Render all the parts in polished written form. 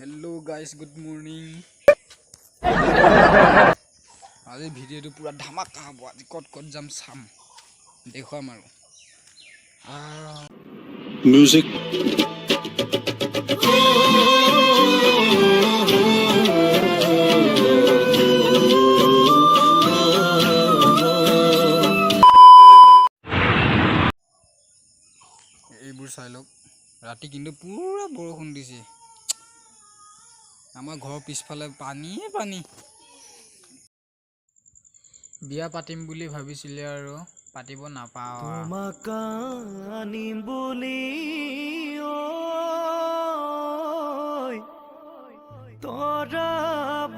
Hello guys, good morning. আজি ভিডিঅ'টো পুৰা ধামাকা হ'ব। আজি কত যাম চাম দেখুৱাম আৰু Music. এইবোৰ চাই লওক। ৰাতি কিন্তু পুৰা বৰষুণ দিছে। আমাৰ ঘৰৰ পিছফালে পানীয়ে পানী। বিয়া পাতিম বুলি ভাবিছিলে আৰু পাতিব নাপাওঁ। তোমাক আনিম বুলি তৰা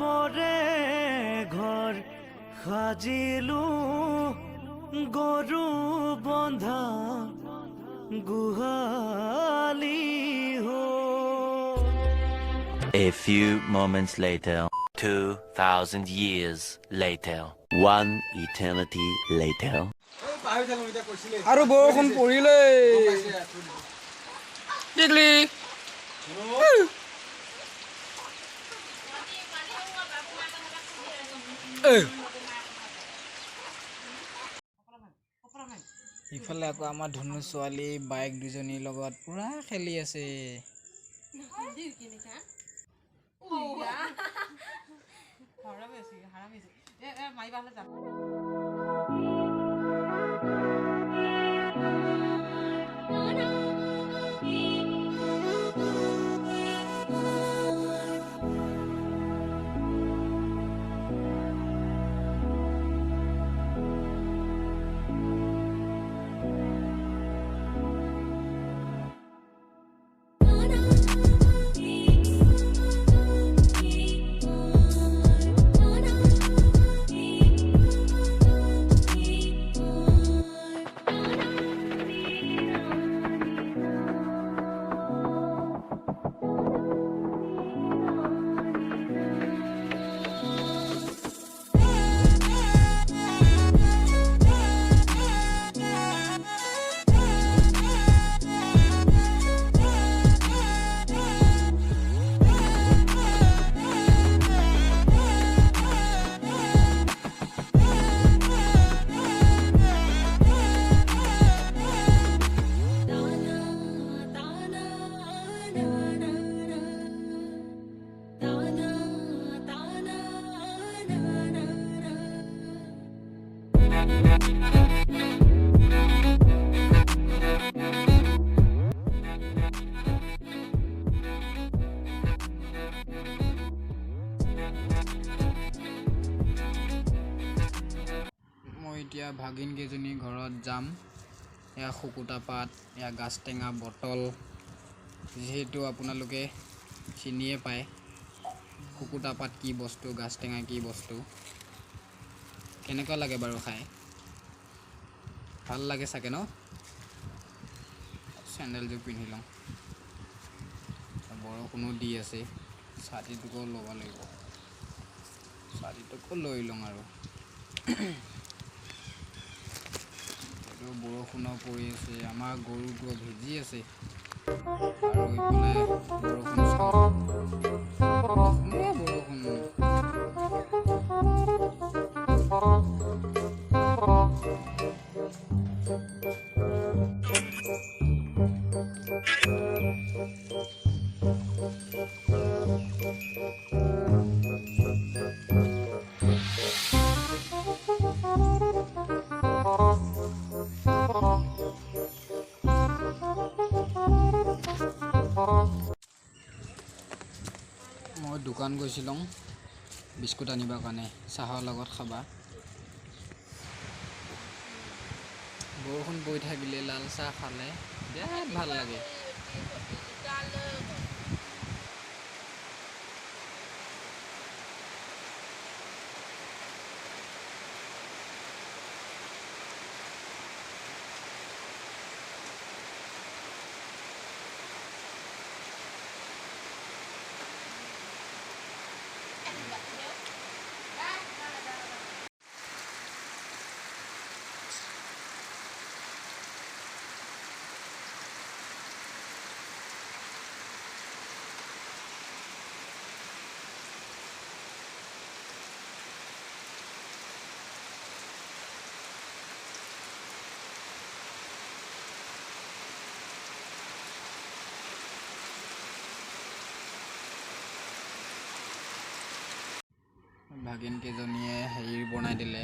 বৰে ঘৰ সাজিলো গৰু বন্ধা গোহালি A few moments later, 2,000 years later, one eternity later. আৰু বৰষুণ পৰিলে। টিকলি ইফালে আকৌ আমাৰ ধনু ছোৱালী বাইক দুজনীৰ লগত পুৰা খেলি আছে। মই এতিয়া ভাগিন কেইজনী ঘৰত যাম। এয়া শুকুতা পাত, এয়া গাছ টেঙা বটল, যিহেতু আপোনালোকে চিনিয়ে পায় শুকুতা পাত কি বস্তু, গাছ টেঙা কি বস্তু। কেনেকুৱা লাগে বাৰু খাই? ভাল লাগে চাগে ন? চেণ্ডেলযোৰ পিন্ধি লওঁ। বৰষুণো দি আছে, ছাতিটোকো ল'ব লাগিব। ছাতিটোকো লৈ লওঁ আৰু বৰষুণো পৰি আছে, আমাৰ গৰুটো ভিজি আছে। আৰু ইফালে বৰষুণ মই দোকান গৈছিলোঁ বিস্কুট আনিবৰ কাৰণে, চাহৰ লগত খাবা। বৰষুণ পৰি থাকিলে লাল চাহ খালে বিৰাট ভাল লাগে। ভাগিনকেইজনীয়ে হেৰি বনাই দিলে,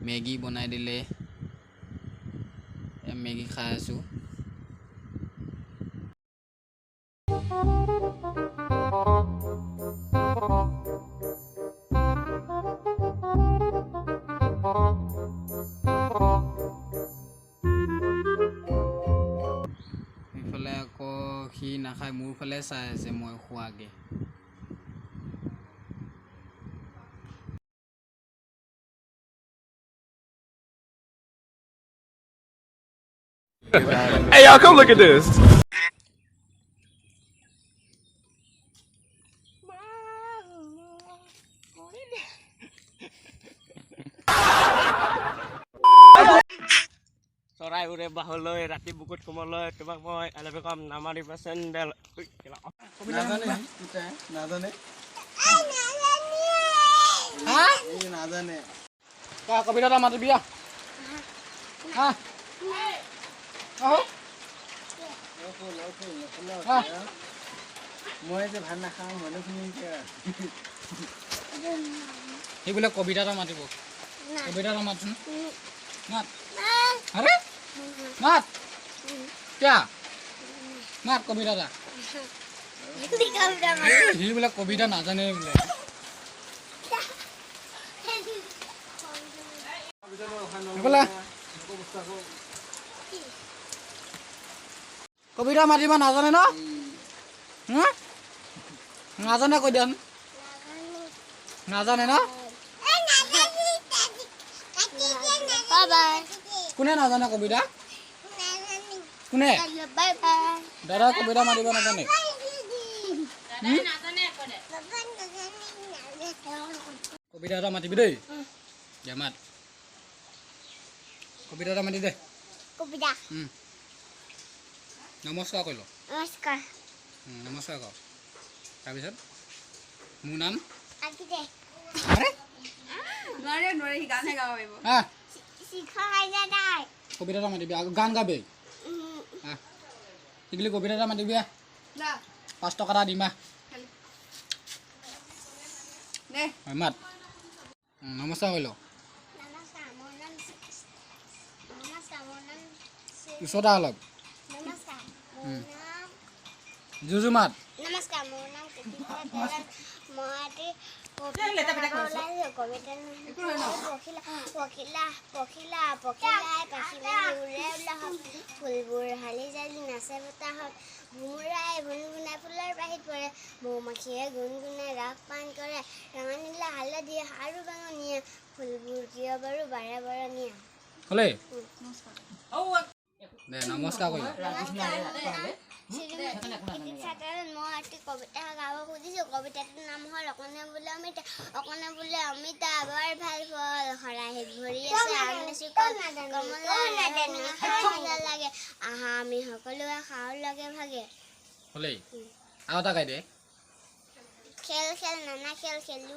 মেগী বনাই দিলে। মেগী খাই আছোঁ। সেইফালে আকৌ সি নাখায়, মোৰ ফালে চাই আছে মই খোৱাগে। Hey, y'all, come look at this. চৰাই উৰে বাহলৈ, ৰাতি বুকুত কোমলৈ, তোমাক মই এলেবে কম নামাৰিবা চেণ্ডেল। কবিতা এটা মাতিবি মই যে ভাত নাখাওঁ মানুহখিনি সি বোলে কবিতা এটা মাতিব। কবিতা এটা মাতচোন। মাত। আৰে মাত। কিয়া মাত কবিতা এটা। সি বোলে কবিতা নাজানে বোলে। বোলে কবিতা মাতিব নাজানে ন? নাজানে কৈ দিয়াচোন। নাজানে ন? কোনে নাজানে কবিতা? কোনে? দাদা কবিতা মাতিব নাজানে? কবিতা এটা মাতিবি দেই। দে মাত। কবিতা এটা মাতি দে। কবিতা। নমস্কাৰ কৰিল। নমস্কাৰ। নমস্কাৰ কৰ। তাৰপিছত মোৰ নাম কবিতা এটা মাতিবি। গান গাবি শিকিলি। কবিতা এটা মাতিবি। 5 টকা এটা দিমা। মাত। নমস্কাৰ কৰিল। ওচৰতে অলপ জুজু মাত। নমস্কাৰ, মোৰ নাম ফুলবোৰ হালি জালি নাচে বতাহত, ভোমোৰাই গুণগুণাই ফুলৰ বাহিত পৰে, মৌমাখিয়ে গুণগুণাই ৰাস পান কৰে, ৰঙা নীলা হালধীয়া আৰু বেঙুনীয়া, ফুলবোৰ কিয় বাৰু বাৰে বৰণীয়া। হ'লে দে নমস্কাৰ কৰিল। মই এটি কবিতা গাব খুজিছোঁ। কবিতাটোৰ নাম হ'ল অকণে বোলে অমিতা। অকণে বোলে অমিতা বৰ ভাল ফল, শৰাইত ভৰি আছে কমলা লাগে, আহা আমি সকলোৱে খাওঁ লগে ভাগে। হ'লে আৰু এটা গাই দে। খেল খেল নানা খেল খেলো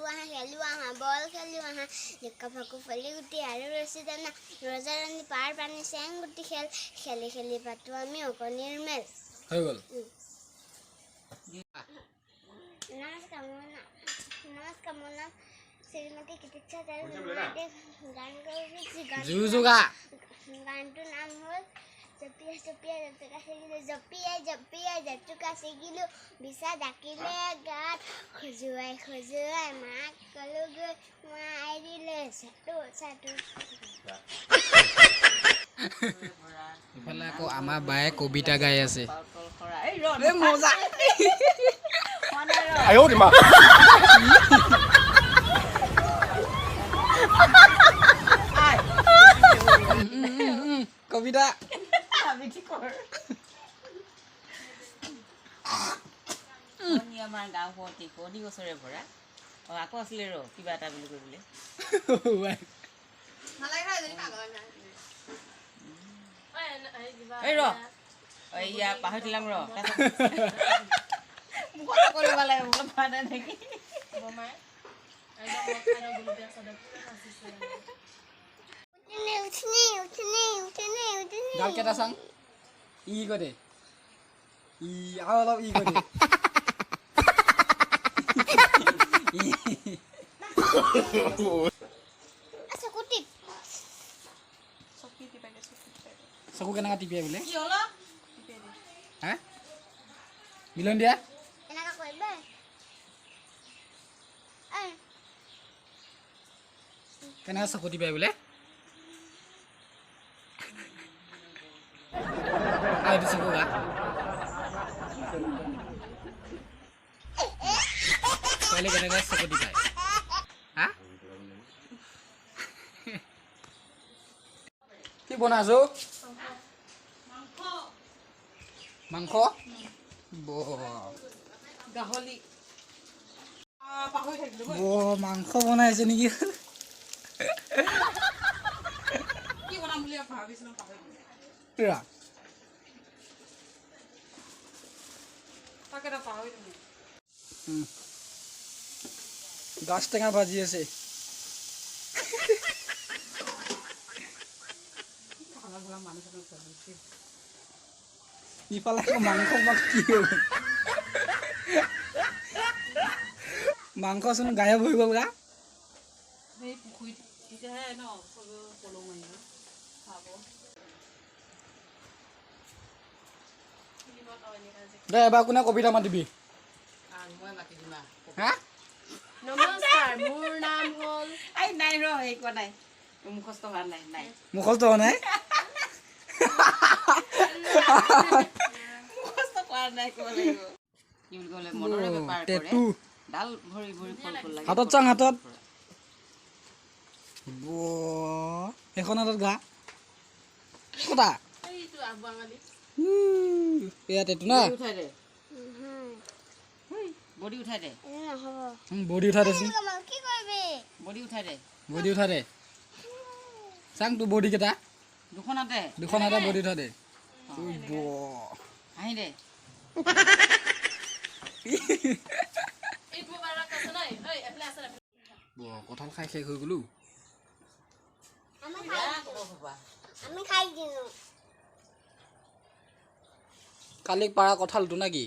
আহা বল খেলো আহা, ঢেকা ফাকু ফলি গুটি আৰু ৰছী দানা, ৰজা ৰাণী পাৰ পানী চেং গুটি খেল, খেলি খেলি পাতো আমি অকণিৰ মেল। হৈ গ'ল। নমস্কাৰ, মোৰ নাম শ্ৰীমতী কীৰ্তিচ্ছা আৰু গান জুজুগা। গানটোৰ নাম হ'ল জপিয়াই জপিয়াই জেতুকা ছিগিলো, জপিয়াই জপিয়াই জেতুকা ছিগিলো, বিছা ডাকিলে গাত, খজুৱাই খজুৱাই মাক কলোগৈ, মাই দিলে চাটু চাটু। ইফালে আকৌ আমাৰ বায়ে কবিতা গাই আছে। Ayo, di mana? কবিতা আমাৰ গাঁওখন টিকনি গছৰে ভৰা। আকৌ আছিলে ৰ কিবা এটা বুলি কৈছিলে। এই ৰ এয়া পাহৰি দিলাম ৰ। কৰিব লাগে মোক পোৱা নাই নেকি? গাল কেইটা চাং ই কৰে ই আৰু অলপ ই কৰে আছে কুটিত চকু কেনেকৈ টিপিয়াই বোলে কি হ'ল হা মিলন দিয়া এনেকা কৰিবা এই কেনেকৈ চকু টিপিয়াই বোলে এইটো চকু গা ছোৱালী কেনেকৈ চকু টিপায় হা কি বনাইছো মাংস গাহৰি মাংস বনাইছে নেকি কি বনাম বুলি ভাবিছিলোঁ ৰা তাকেতো পাহৰিলোঁ গাছ টেঙা ভাজি আছে ইফালে মাংস কি হ'ল মাংসচোন গায়ব হৈ গ'ল গা সেই পুখুৰীত তেতিয়াহে ন চবে পলৌ মাৰিব খাব দে এবাৰ কোনে কবিতা মাতিবি মই মাতি দিম হা নমস্কাৰ মোৰ নাম হ'ল এই নাই ৰ এই কোৱা নাই মুখস্থ হোৱা নাই নাই মুখস্থ হোৱা নাই মুখস্থ কৰা নাই ক'ব লাগিব কি বুলি ক'লে মনৰে বেপাৰ কৰে টেটু ডাল ভৰি ভৰি ফল ফল লাগে হাতত চাং হাতত এখন হাতত গা কটা এইটো আগুৱাঙালি এয়া টেটু না বডি উঠাই দে বডি উঠাই দে নহ'ব বডি উঠাই দেচোন কি কৰিবি বডি উঠাই দে বডি উঠাই দে চাং তোৰ বডি কেইটা দুখনতে দুখন হাতে বডি উঠাই দে হাঁহি দে এইটো বাৰত আছে নাই ঐ এফালে আছে কঁঠাল খাই শেষ হৈ গ'লো আমি খাই দিলোঁ কালি পাৰা কঁঠালটো না কি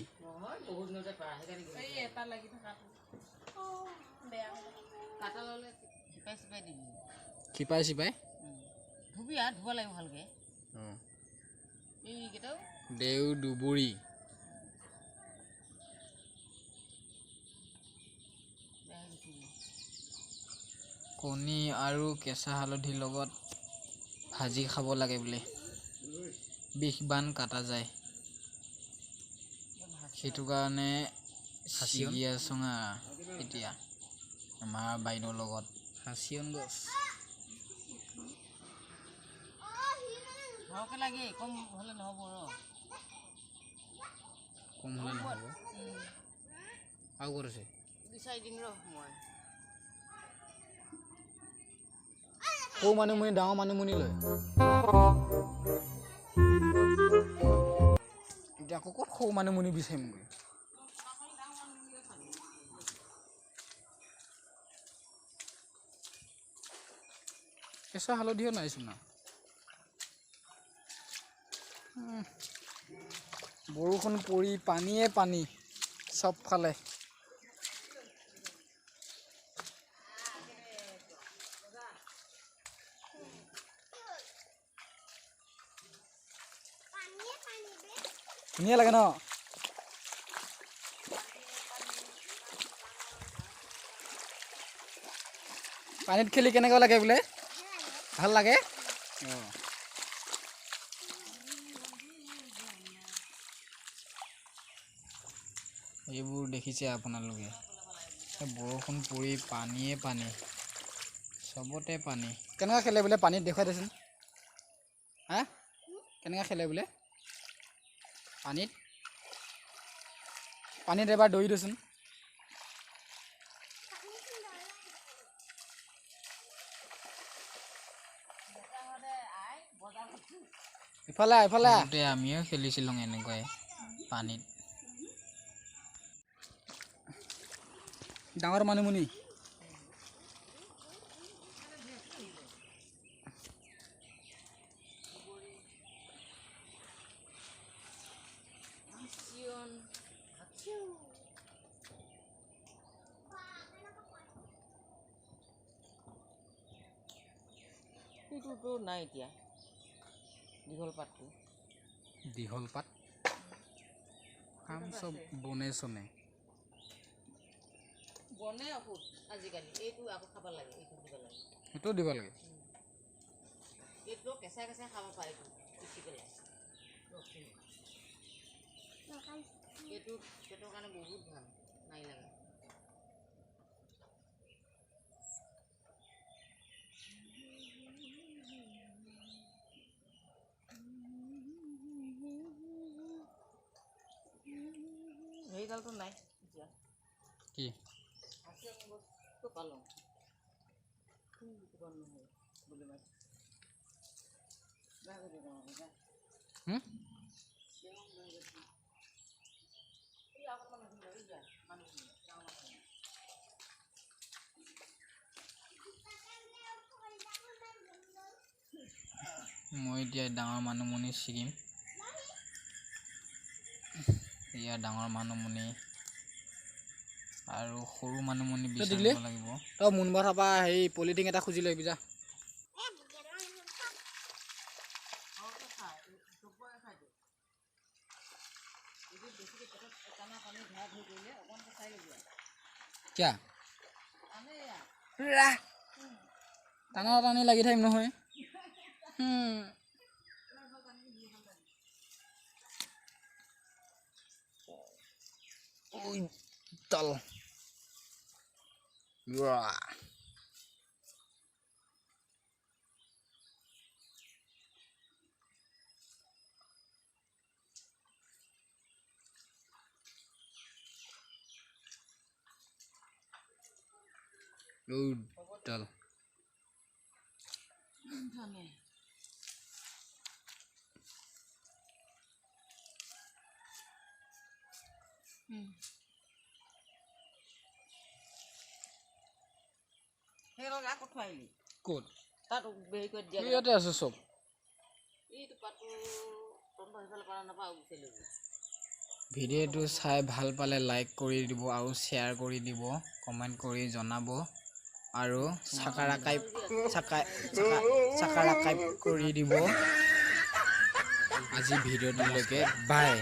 বহুত দিনতে পাৰা সেইকাৰণে এই এটা লাগি থকাটো বেয়া কাটা ল'লে চিপাই চিপাই দিবি খিপাই চিপাই ধুবি আৰু ধুব লাগিব ভালকৈ এইকেইটাও দেউ দুবুৰী কণী আৰু কেঁচা হালধিৰ লগত ভাজি খাব লাগে বোলে বিষ বান কাটা যায় সেইটো কাৰণে ছিগি আছোঁ এতিয়া আমাৰ বাইদেউৰ লগত হাচিয়ন গছ সৰহকৈ লাগে কম হ'লে নহ'ব ৰ কম হ'লে নহ'ব আৰু ক'ত আছে বিচাৰি দিম ৰ মই সৰু মানুহমুনি ডাঙৰ মানুহমুনি লয় এতিয়া আকৌ ক'ত সৰু মানুহমুনি বিচাৰিমগৈ কেঁচা হালধিও নাইচোন না বৰষুণ পৰি পানীয়ে পানী চবফালে ধুনীয়া লাগে ন পানীত খেলি কেনেকুৱা লাগে বোলে ভাল লাগে এইবোৰ দেখিছে আপোনালোকে বৰষুণ পৰি পানীয়ে পানী চবতে পানী কেনেকুৱা খেলে বোলে পানীত দেখুৱাই দেচোন হা কেনেকুৱা খেলে বোলে পানীত এবাৰ দৌৰি দেচোন ইফালে ইফালে আমিও খেলিছিলোঁ এনেকুৱাই পানীত ডাঙৰ মানুহমুনি এইটোতো নাই এতিয়া দীঘল পাতটো দীঘল পাত কাম চব বনে চনে বনে ঔষধ আজিকালি এইটো আকৌ খাব লাগে এইটো দিব লাগে সেইটোও দিব লাগে এইটো কেঁচাই কেঁচাই খাব পাৰে এইটো পিচি পেলাই ৰসখিনি এইটো পেটৰ কাৰণে বহুত ভাল নাই লাগে সেইডালটো নাই এতিয়া কি আছে বস্তু পালোঁ নহয় বুলি মাছ হুম মই এতিয়া ডাঙৰ মানিমুনি ছিগিম এয়া ডাঙৰ মানিমুনি আৰু সৰু মানিমুনি বিচাৰিব লাগিব তই মুনবাৰ পৰা হেৰি পলিথিন এটা খুজি লৈ আহিবি যা কিয়া টানা টানি লাগি থাকিম নহয় তল ডাল সেইডাল আকৌ থৈ আহিলি ক'ত তাত হেৰি কৰি দিয়া ইয়াতে আছে চব এইটো পাতটো তহঁতৰ সেইফালে পৰা নাপাওঁ বিচাৰি ভিডিঅ'টো চাই ভাল পালে লাইক কৰি দিব আৰু শ্বেয়াৰ কৰি দিব কমেণ্ট কৰি জনাব আৰু ছাবস্ক্ৰাইব কৰি দিব আজি ভিডিঅ'টোলৈকে বাই